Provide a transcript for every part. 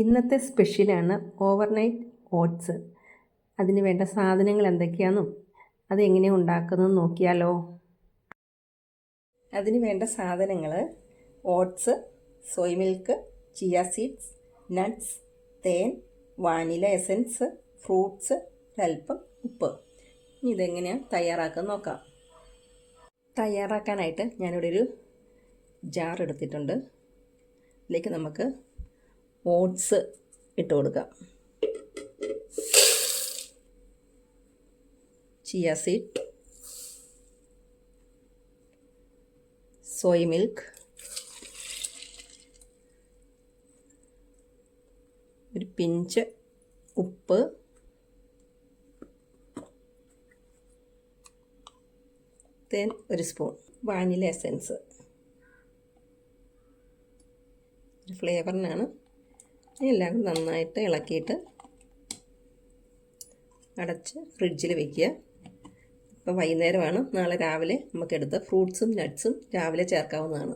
ഇന്നത്തെ സ്പെഷ്യലാണ് overnight oats. അതിന് വേണ്ട സാധനങ്ങൾ എന്തൊക്കെയാണെന്നും അതെങ്ങനെയാണ് ഉണ്ടാക്കുന്നതെന്ന് നോക്കിയാലോ. അതിന് വേണ്ട സാധനങ്ങൾ oats, Soy milk, chia seeds, nuts, തേൻ, വാനില എസൻസ്, ഫ്രൂട്ട്സ്, ഒരൽപ്പം ഉപ്പ്. ഇനി ഇതെങ്ങനെയാണ് തയ്യാറാക്കാൻ നോക്കാം. തയ്യാറാക്കാനായിട്ട് ഞാനിവിടെ ഒരു ജാർ എടുത്തിട്ടുണ്ട്. ഇതിലേക്ക് നമുക്ക് ഓട്സ് ഇട്ട് കൊടുക്കാം. ചിയ സീഡ്, സോയ് മിൽക്ക്, ഒരു പിഞ്ച് ഉപ്പ്, തേൻ ഒരു സ്പൂൺ, വാനില എസൻസ് ഒരു ഫ്ലേവറിനാണ്. എല്ലാം കൂടി നന്നായിട്ട് ഇളക്കിയിട്ട് അടച്ച് ഫ്രിഡ്ജിൽ വയ്ക്കുക. ഇപ്പം വൈകുന്നേരമാണ്, നാളെ രാവിലെ നമുക്കെടുത്ത് ഫ്രൂട്ട്സും നട്ട്സും രാവിലെ ചേർക്കാവുന്നതാണ്.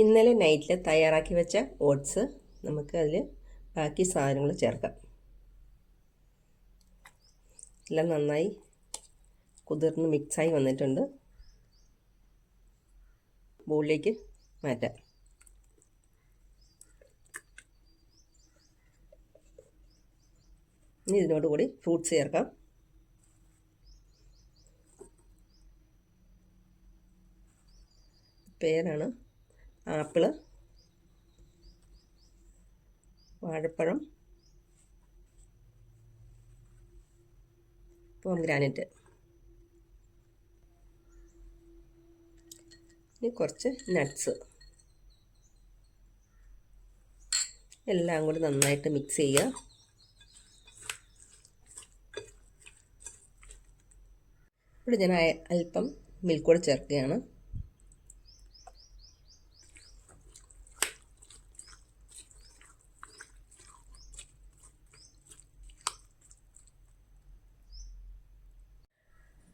ഇന്നലെ നൈറ്റിൽ തയ്യാറാക്കി വെച്ച ഓട്സ് നമുക്ക് അതിൽ ബാക്കി സാധനങ്ങൾ ചേർക്കാം. എല്ലാം നന്നായി കുതിർന്ന് മിക്സായി വന്നിട്ടുണ്ട്. ബൗളിലേക്ക് മാറ്റാം. ഇനി ഇതിനോടുകൂടി ഫ്രൂട്ട്സ് ചേർക്കാം. പേരാണ് ആപ്പിള്, വാഴപ്പഴം, പോംഗ്രാനൈറ്റ്. ഇനി കുറച്ച് നട്ട്സ്. എല്ലാം കൂടി നന്നായിട്ട് മിക്സ് ചെയ്യുക. ഇവിടെ ഞാൻ അല്പം മിൽക്ക് കൂടെ ചേർക്കുകയാണ്.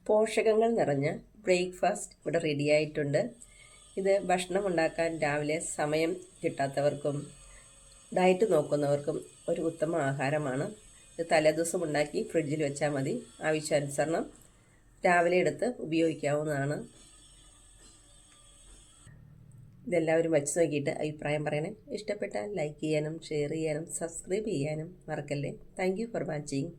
പോഷകങ്ങൾ നിറഞ്ഞ ബ്രേക്ക്ഫാസ്റ്റ് ഇവിടെ റെഡിയായിട്ടുണ്ട്. ഇത് ഭക്ഷണം ഉണ്ടാക്കാൻ രാവിലെ സമയം കിട്ടാത്തവർക്കും ഡയറ്റ് നോക്കുന്നവർക്കും ഒരു ഉത്തമ ആഹാരമാണ്. ഇത് തലേദിവസം ഉണ്ടാക്കി ഫ്രിഡ്ജിൽ വെച്ചാൽ മതി. ആവശ്യാനുസരണം രാവിലെ എടുത്ത് ഉപയോഗിക്കാവുന്നതാണ്. ഇതെല്ലാവരും വച്ച് നോക്കിയിട്ട് അഭിപ്രായം പറയണേ. ഇഷ്ടപ്പെട്ടാൽ ലൈക്ക് ചെയ്യാനും ഷെയർ ചെയ്യാനും സബ്സ്ക്രൈബ് ചെയ്യാനും മറക്കല്ലേ. Thank you for watching.